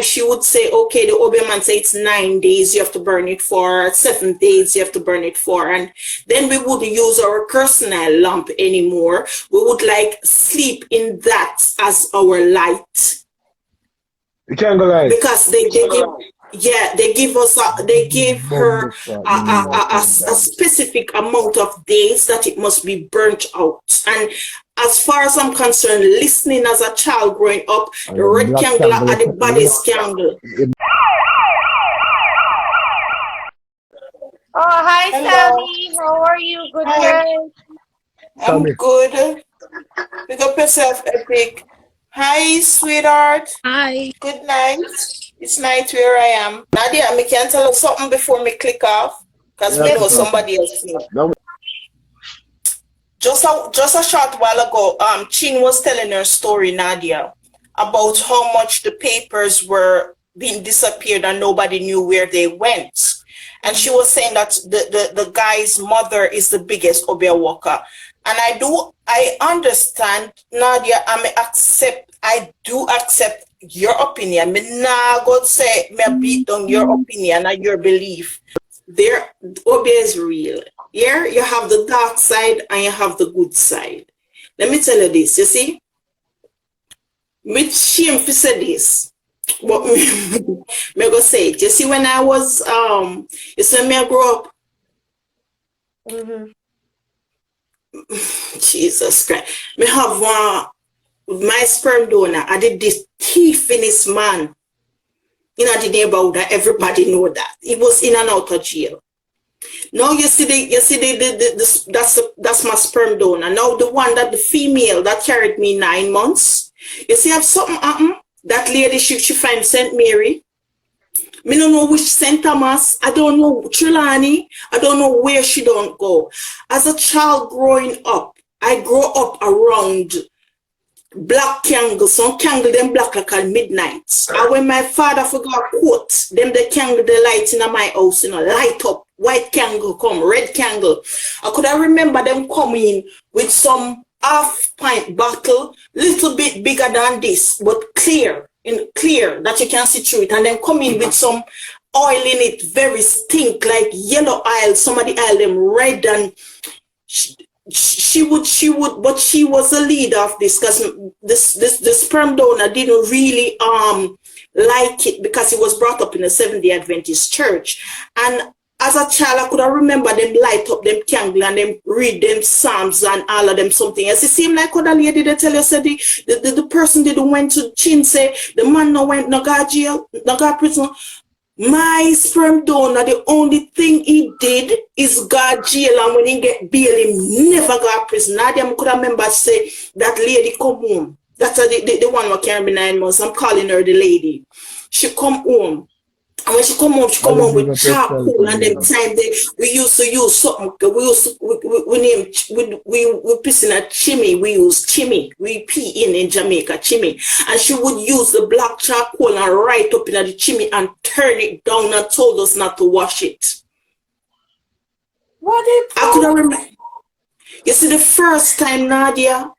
she would say, okay, the obeah man say it's 9 days you have to burn it for, 7 days you have to burn it for, and then we wouldn't use our personal lamp anymore. We would like sleep in that as our light. The candle light. Because they give, yeah, they give us they give her a specific amount of days that it must be burnt out. And as far as I'm concerned, listening as a child growing up, the red candle are the baddest candle. Oh, hi, Sammy. How are you? Good night. I'm good. Pick up yourself, Epic. Hi, sweetheart. Hi. Good night. It's night where I am. Nadia, I can tell you something before me click off, because we know somebody else know. Just a short while ago, Chin was telling her story, Nadia, about how much the papers were being disappeared and nobody knew where they went. And she was saying that the guy's mother is the biggest obeah worker. And I understand, Nadia, I do accept your opinion. Me nah go say me beat on your opinion and your belief. There, obeah is real. Here you have the dark side and you have the good side. Let me tell you this, you see? With shame to say this, but me go say it. You see, when I was you see me I grew up. Jesus Christ. Me have my sperm donor. I did this thiefiness man in the neighborhood that everybody know that. He was in and out of jail. Now you see that's my sperm donor. Now the one that the female that carried me 9 months. You see, have something happen. That lady she find St. Mary. Me don't know which St. Thomas. I don't know Trelawney. I don't know where she don't go. As a child growing up, I grew up around black candles. Some candle them black like at midnight. And when my father forgot quote, them the candle the light in my house, light up. White candle come, red candle. I could have remember them coming with some half-pint bottle, little bit bigger than this, but clear that you can see through it, and then come in with some oil in it, very stink, like yellow oil, some of the oil them red, and she would, but she was a leader of this, because the sperm donor didn't really like it, because he was brought up in a Seventh-day Adventist church. And as a child, I could have remember them light up them candle and them read them psalms and all of them something else. It seemed like other lady they tell you said the person didn't went to Chin say the man no went no got jail, no got prison. My sperm donor, the only thing he did is got jail, and when he get bail, he never got prison. Nadia, I could remember say that lady come home. That's the one who carried me 9 months. I'm calling her the lady. She come home. And when she come home with charcoal, and them time we used to use something. We piss in a chimney. We use chimney. We pee in Jamaica chimney. And she would use the black charcoal and write up in the chimney and turn it down and told us not to wash it. What I couldn't remember. You see, the first time, Nadia,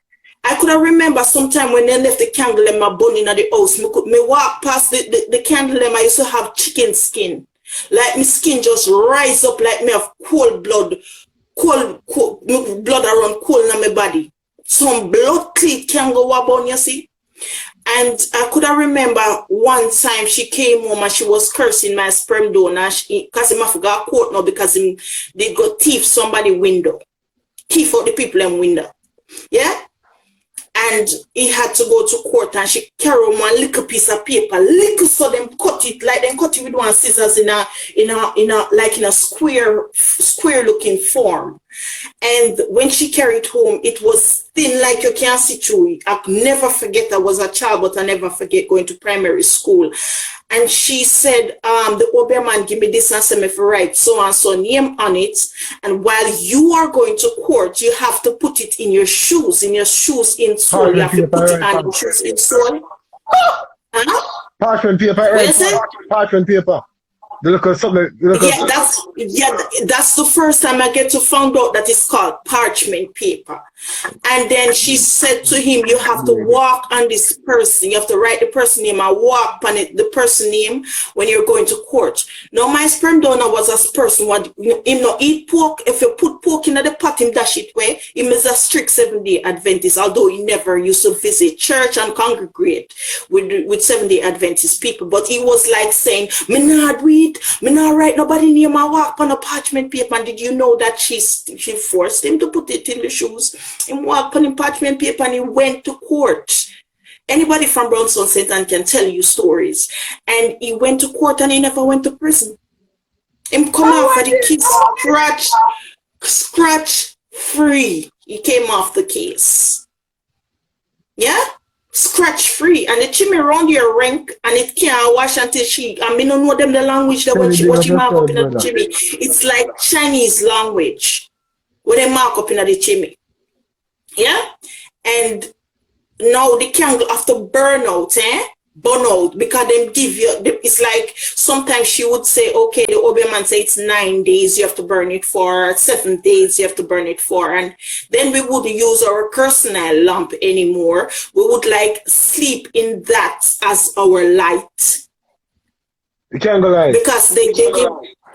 I could have remember sometime when they left the candle in my bun in the house. Me walk past the candle and I used to have chicken skin. Like my skin just rise up like me have cold blood around cold in my body. Some blood cleat can go up, you see. And I could have remember one time she came home and she was cursing my sperm donor because he forgot court now because they got thief somebody window. Thief out the people in window. Yeah? And he had to go to court and she carried one little piece of paper, little, so them cut it with one scissors in a square looking form. And when she carried home, it was thin like you can't see through it. I never forget I was a child, but I never forget going to primary school. And she said, the obeah man give me this and send me for write so and so name on it. And while you are going to court, you have to put it in your shoes in sole. You have to put it on your shoes in sole. Parchment paper. Parchment paper. The look of something. The look Yeah, of. that's the first time I get to find out that it's called parchment paper. And then she said to him, you have to walk on this person. You have to write the person name and walk on it, the person name when you're going to court. Now my sperm donor was a person what him not eat pork. If you put pork in the pot, him dash it way. Him is a strict 7-day Adventist, although he never used to visit church and congregate with 7-day Adventist people. But he was like saying, me not read, me not write nobody name, I walk on a parchment paper. And did you know that she forced him to put it in the shoes? He walked on the parchment paper and he went to court. Anybody from Brownstone St. Anne can tell you stories. And he went to court and he never went to prison. Him come off of the case scratch free. He came off the case. Yeah? Scratch free. And the chimney around your rank and it can't wash until she, I mean, don't know them the language that what she mark up in the chimney. It's like Chinese language. What they mark up in the chimney. Yeah? And now the candle after burnout, burn out, because them give you, it's like sometimes she would say, okay, the obeah man say it's 9 days you have to burn it for, 7 days you have to burn it for, and then we wouldn't use our personal lamp anymore. We would like sleep in that as our light. You can't go live. Because they give,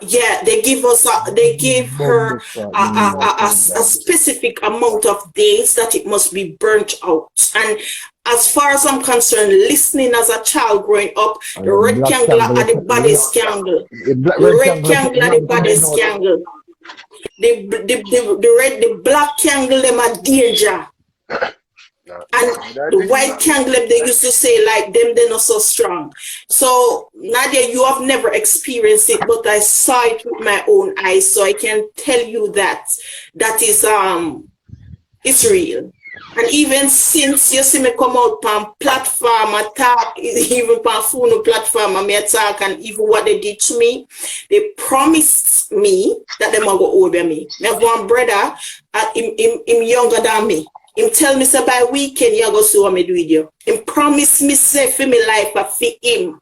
yeah, they give us, they give her a specific amount of days that it must be burnt out. And as far as I'm concerned, listening as a child growing up, the red candle are the baddest candle. The red candle are the baddest candle. The black candle, them are danger. And the white candle, they used to say like them, they're not so strong. So Nadia, you have never experienced it, but I saw it with my own eyes, so I can tell you that that is it's real. And even since you see me come out on platform, attack, even on phone platform, I may attack, and even what they did to me, they promised me that they might go over me. I have one brother, him younger than me. Him tell me say by weekend you go see what me do with you. Him promise me say for me life I fit him.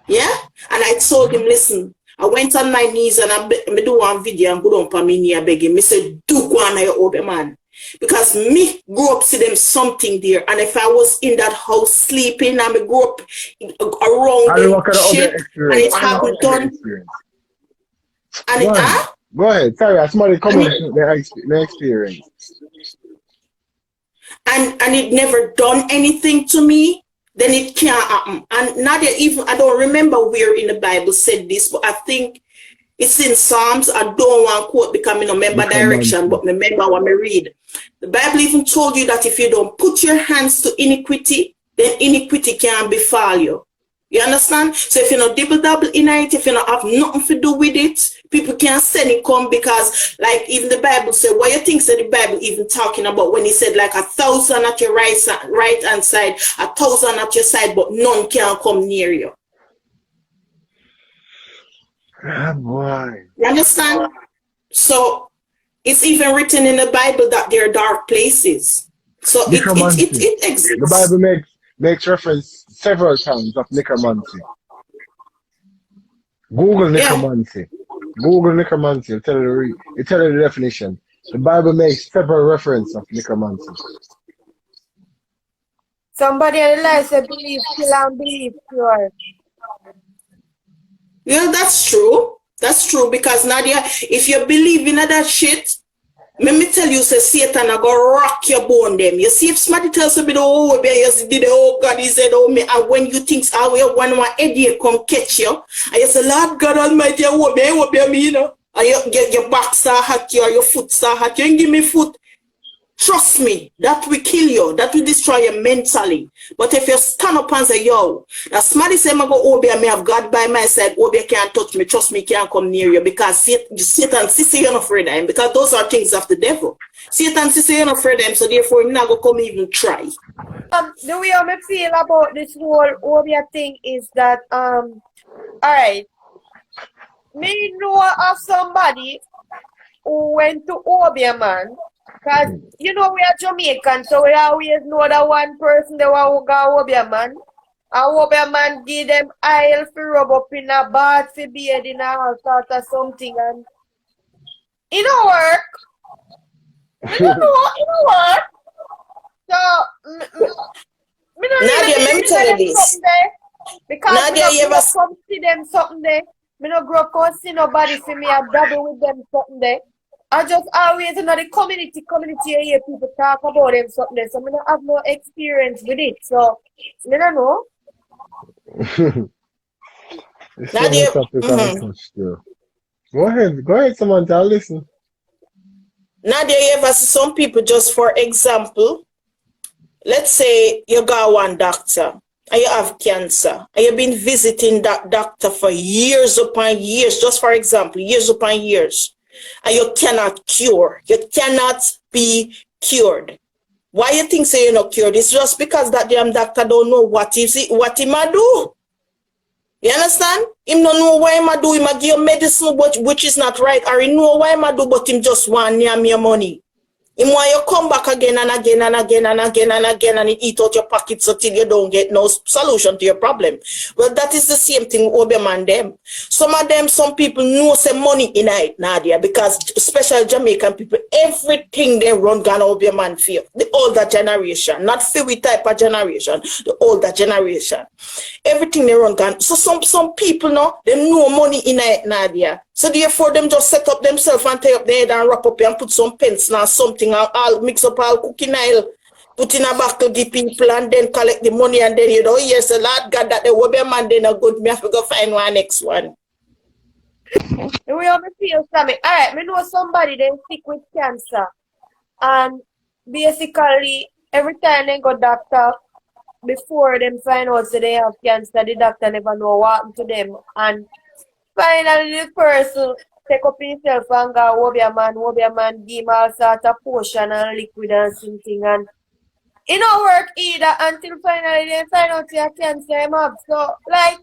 Yeah? And I told him, listen, I went on my knees and I do one video and go down on my knee and beg him. I said, do go on your obeah man. Because me grew up see them something there. And if I was in that house sleeping and I grew up around them shit and it haven't done. And it Go ahead. Sorry, somebody comment their experience. And it never done anything to me, then it can't happen. And now that even, I don't remember where in the Bible said this, but I think it's in Psalms. I don't want to quote because I don't remember direction, but remember what I read. The Bible even told you that if you don't put your hands to iniquity, then iniquity can befall you. You understand? So if you not double in it, if you not have nothing to do with it, people can't send it come because like even the Bible said, what you think that the Bible even talking about when he said like 1,000 at your right hand side, 1,000 at your side, but none can come near you. Oh boy. You understand? So it's even written in the Bible that there are dark places. So it exists. The Bible makes reference several times of necromancy. Google necromancy. Yeah. Google necromancy. It'll tell you the definition. The Bible makes several references of necromancy. Somebody else believe, kill and believe, pure. Yeah, that's true. That's true because Nadia, if you believe in that shit, let me tell you, say Satan I go rock your bone them. You see if somebody tells me oh did oh God, he said oh me, and when you think when one idiot come catch you, and you say Lord God Almighty, what be me, you know, and you get your back start hurt you or your foot start hurt you, and give me foot. Trust me, that will kill you, that will destroy you mentally. But if you stand up and say, yo, that somebody say, I go obeah, me have God by my side, obeah can't touch me, trust me, can't come near you, because Satan see you're not afraid of him, because those are things of the devil. Satan see you're not afraid of him, so therefore you're not going to come even try. The way I feel about this whole obeah thing is that, alright, me know of somebody who went to obeah, man. Because, you know, we are Jamaican, so we always know that one person that will go obeah, man. I hope a man give them oil for rub up in a bath for beard in a all sort of something and it don't work. Me don't know, it don't work. So me don't Nadia, really let me believe tell in you them this. something there. Because Nadia, me you no ever grow up come see them something there. Me no grow up come see nobody for me and double with them something there. I just always in the community I hear people talk about them something there. So me don't have no experience with it. So me don't know. There's so many Nadia, topics I can mhm. touch still. Go ahead, Samantha, I'll listen. Nadia, you ever see some people, just for example, let's say you got one doctor and you have cancer and you've been visiting that doctor for years upon years, just for example, years upon years, and you cannot cure. You cannot be cured. Why you think say you're not cured? It's just because that damn doctor don't know what he might do. You understand? Him don't know why him do. Him a give you medicine which is not right, or he know why him do, but him just want near your money. Him want you come back again and again and again and again and again and eat out your pockets until you don't get no solution to your problem. Well, that is the same thing with Obeah man them. Some people know some money in it, Nadia, because especially Jamaican people, everything they run Ghana Obeah man feel. The older generation, not Philly type of generation, the older generation. Everything they run Ghana. So some people know, them know money in it, Nadia. So therefore, them just set up themselves and tie up their head and wrap up and put some pencil and something and all mix up all cooking oil, put in a bottle, give people and then collect the money and then yes, the Lord God that the Obeah man they not good. Me have to go find one next one. We have to feel something. Alright, me know somebody they sick with cancer. And basically every time they go doctor, before them find out that they have cancer, the doctor never know what happened to them. And finally, the person take up himself and go, Obeah man, give him all sort of potion and liquid and something. And it don't work either until finally they find out you have cancer him have. So, like,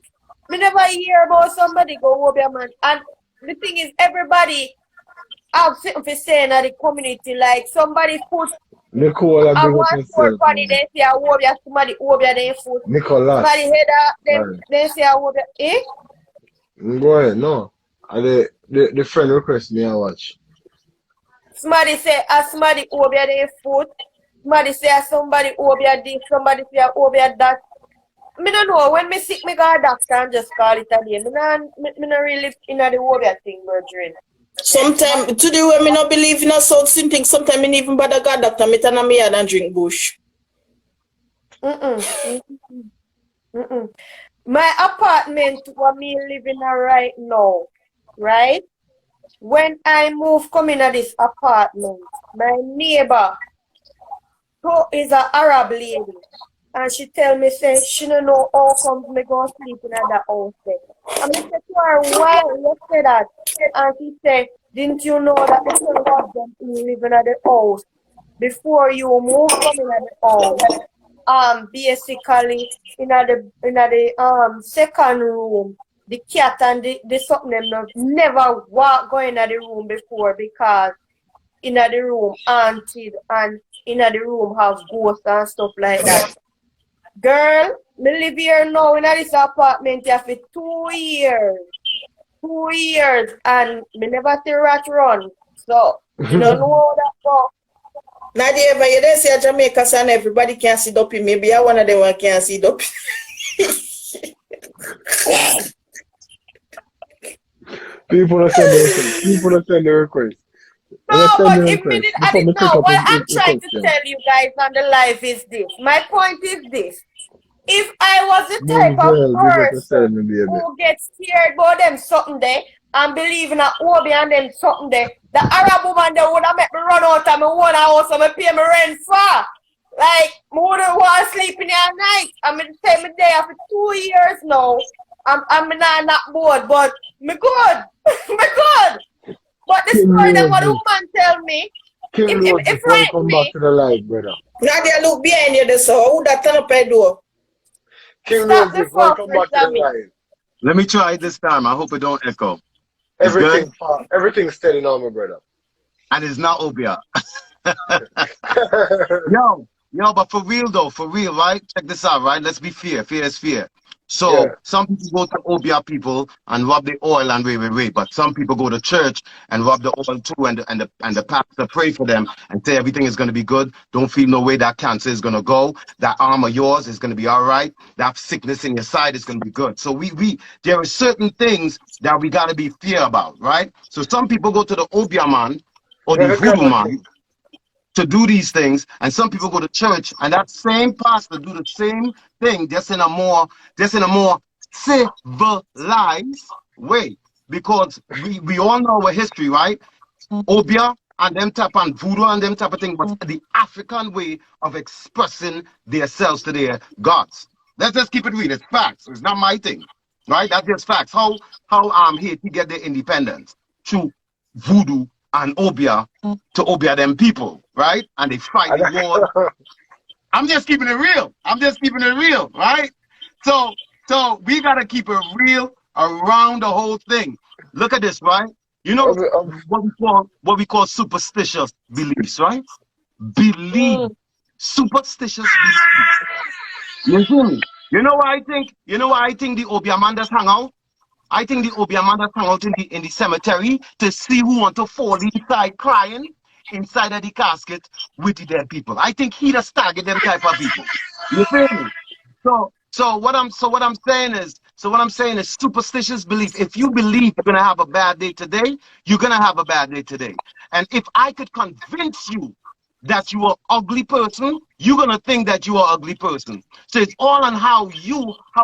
me never hear about somebody go Obeah man. And the thing is, everybody have something to say in the community. Like, somebody put Nicole, I a bring up one foot yourself, funny, man. they say a Obeah, somebody Obeah their foot. Somebody Nicholas. head them, Right. they say a Obeah. Eh? Go ahead, no. The friend request me I watch. Somebody say somebody Obeah their foot. Somebody say somebody Obeah this, somebody say Obeah that. Me don't know. When me sick, me go a doctor and just call it a day. Me not really in the Obeah thing, brethren. Sometimes to the way me not believe in a certain thing, sometimes me even bother God doctor, me turn on me head and drink bush. Mm-mm. Mm-mm. My apartment where me living right now, right? When I move coming to this apartment, my neighbor, who is an Arab lady, and she tell me, say, she don't know how come me go sleep in that house there. And I said to her, why you say that? And she said, didn't you know that the person them living at the house before you move coming at the house? Basically in the second room, the cat and the something them never walk go in the room before because in the room haunted and in the room have ghosts and stuff like that. Girl, me live here now in this apartment here for 2 years. 2 years and me never see rat run. So you don't know how that go. Nadia, ever you dey say Jamaica and everybody can see dopey. Maybe I one of them one can see dopey. People are sending requests. People are sending requests. No, And I send but the if me request did add before it me take now, up what I'm the trying to question. tell you guys on the live is this. My point is this. If I was the type of Denzel, big up yourself, person me baby. who gets scared about them something there and believe in a Obeah and them something there, the Arab woman that would have make me run out of my own house and me pay my rent for. Like, me wouldn't want to sleep in there at night. I'm going to stay me there for 2 years now. I'm not bored, but me good. me good. But the King story that what the Roses. woman tell me, King Roses, it welcome frightened back me. to the live, brother. Nadia, look behind you there, so who that turn up a door? King Stop the Roses, fuck welcome with back to the me. live. Let me try it this time. I hope it don't echo. It's good, Everything's steady now, my brother. and it's not obeah. Yo, Yo, but for real though, for real, right? Check this out, right? Let's be fair. Fear is fear. Yeah. So some people go to obeah people and rub the oil and wait. But some people go to church and rub the oil too, and the pastor pray for them and say everything is gonna be good. Don't feel no way that cancer is gonna go. That arm of yours is gonna be all right. That sickness in your side is gonna be good. So we there are certain things that we gotta be fear about, right? So some people go to the obeah man or the That's a voodoo common man thing. to do these things, and some people go to church and that same pastor do the same thing, just in a more civilized way, because we all know our history, right? Obia and them type and voodoo and them type of thing, but the African way of expressing themselves to their gods. Let's just keep it real. It's facts. It's not my thing, right? That's just facts. How Haiti get their independence through voodoo and obia to obia them people, right? And they fight the war. I'm just keeping it real. I'm just keeping it real, right? So we gotta keep it real around the whole thing. Look at this, right? You know what we call superstitious beliefs, right? Believe superstitious beliefs. You feel me? You know why I think the Obiamanders hang out? I think the Obiamanders hang out in the cemetery to see who want to fall inside crying inside of the casket with the dead people. I think he just target them type of people. You feel me? So what I'm saying is superstitious belief. If you believe you're gonna have a bad day today, you're gonna have a bad day today. And if I could convince you that you are ugly person, you're gonna think that you are ugly person. So it's all on how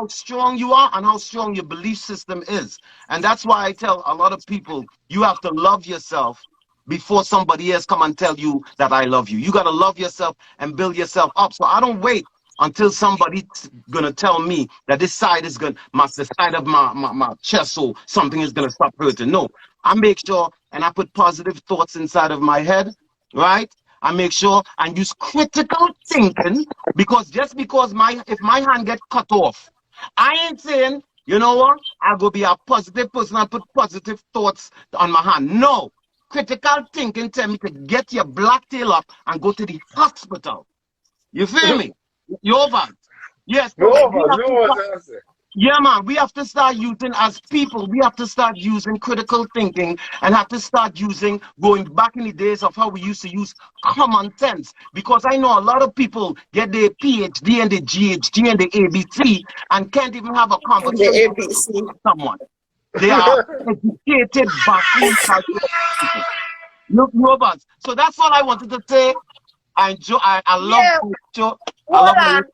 strong you are and how strong your belief system is. And that's why I tell a lot of people you have to love yourself before somebody else come and tell you that I love you. You gotta love yourself and build yourself up. So I don't wait until somebody's gonna tell me that this side is gonna the side of my chest or something is gonna stop hurting. No, I make sure and I put positive thoughts inside of my head, right? I make sure and use critical thinking, because just because if my hand get cut off, I ain't saying, you know what, I go be a positive person and put positive thoughts on my hand. No. Critical thinking tell me to get your black tail up and go to the hospital. You feel me? You over? Yes, No, so we man, have to no, start, that's it. yeah, man, we have to start using, as people, we have to start using critical thinking and have to start using, going back in the days of how we used to use common sense. Because I know a lot of people get their PhD and the GHD and the ABC and can't even have a The conversation ABC. with someone. They are educated buffoon type of people. Look, robots. So that's all I wanted to say. I love Yeah, the show. I hold love my. on.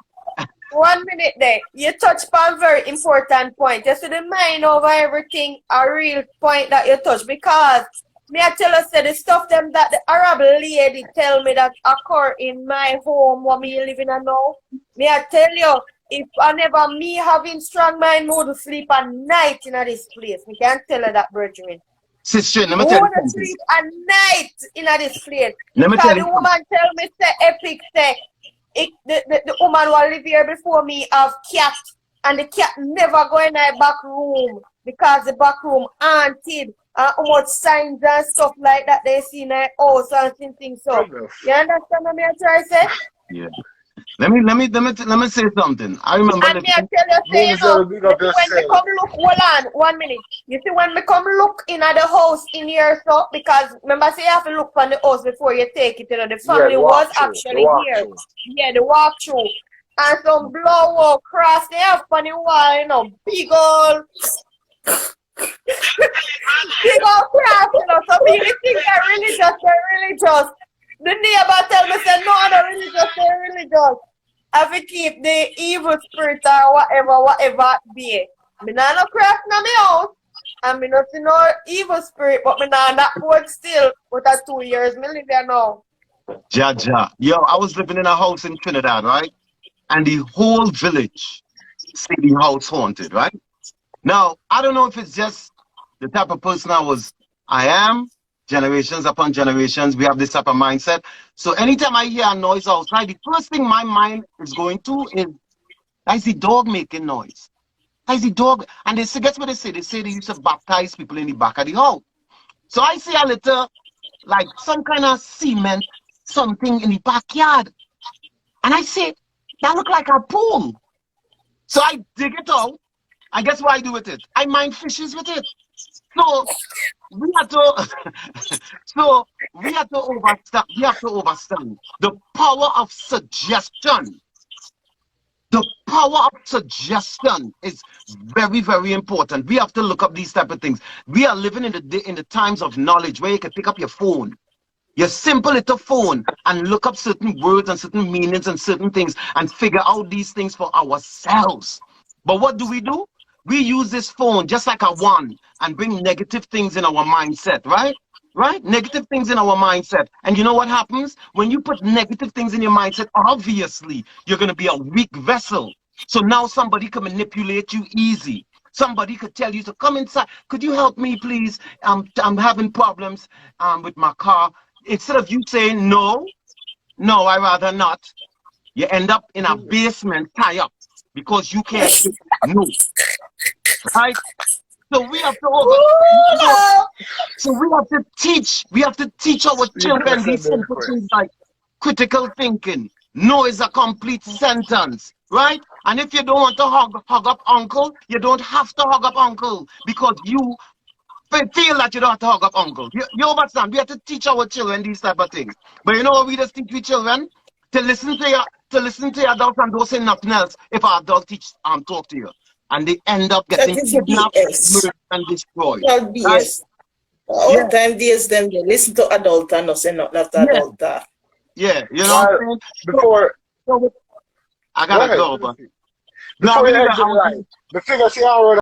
1 minute there. You touched on a very important point. Just to the mind over everything, a real point that you touch. Because me I tell you, say the stuff them that the Arab lady tell me that occur in my home where me living in now. Me I tell you, if I never me having strong mind, me would sleep at night in this place. Me can tell you that, brethren. Sister, let me Who tell you wanna something. sleep at night in this place? Let me Because tell the you something. woman tell me say epic say the woman who live here before me have cat, and the cat never go in the back room because the back room haunted, and how much signs and stuff like that they see in the house and things. So you understand what me I try to say? Yeah. Let me say something. I remember And me I living. tell you, say, You you know, gotta big you up see when me yourself. come look, hold on, 1 minute. You see when me come look in at the house in here, so, because remember, say you have to look on the house before you take it, you know, the Yeah, family the was walkthrough. The actually here. walkthrough. Yeah, the walkthrough. And some blowout cross they have on the wall, you know, big old cross, you know, so people think they're religious. The neighbor tell me, say, no, they're religious. I have to keep the evil spirit or whatever be. Me nah no craft na me house. And me not see no evil spirit, but me nah that board still. But at 2 years, me live here now. Jaja. Yo, I was living in a house in Trinidad, right? And the whole village say the house haunted, right? Now, I don't know if it's just the type of person I am, generations upon generations, we have this type of mindset. So anytime I hear a noise outside, the first thing my mind is going to is, I see dog making noise. I see dog, and they say, guess what they say? They say they used to baptize people in the back of the house. So I see a little, like some kind of cement, something in the backyard. And I say, that look like a pool. So I dig it out. And guess what I do with it? I mine fishes with it. So we have to so we have to understand the power of suggestion. The power of suggestion is very, very important. We have to look up these type of things. We are living in the times of knowledge where you can pick up your phone, your simple little phone, and look up certain words and certain meanings and certain things and figure out these things for ourselves. But what do? We use this phone just like a wand and bring negative things in our mindset, right? Right? Negative things in our mindset. And you know what happens? When you put negative things in your mindset, obviously, you're going to be a weak vessel. So now somebody can manipulate you easy. Somebody could tell you to come inside. Could you help me, please? I'm having problems with my car. Instead of you saying, no, I rather not, you end up in a basement tie up because you can't say no. Right? So we have to so we have to teach our children these simple things like critical thinking. No is a complete sentence, right? And if you don't want to hug up uncle, you don't have to hug up uncle because you feel that you don't have to hug up uncle. You understand? We have to teach our children these type of things. But you know what we just teach we children? To listen to your adults and don't say nothing else if our adult talk to you. And they end up getting That is kidnapped, BS. murdered, and destroyed. Well, Right? BS. All the time, BS them, they listen to adult and not say not adult. Yeah, you know what I'm saying? Before, I gotta go, but before you exit the line, the figure see how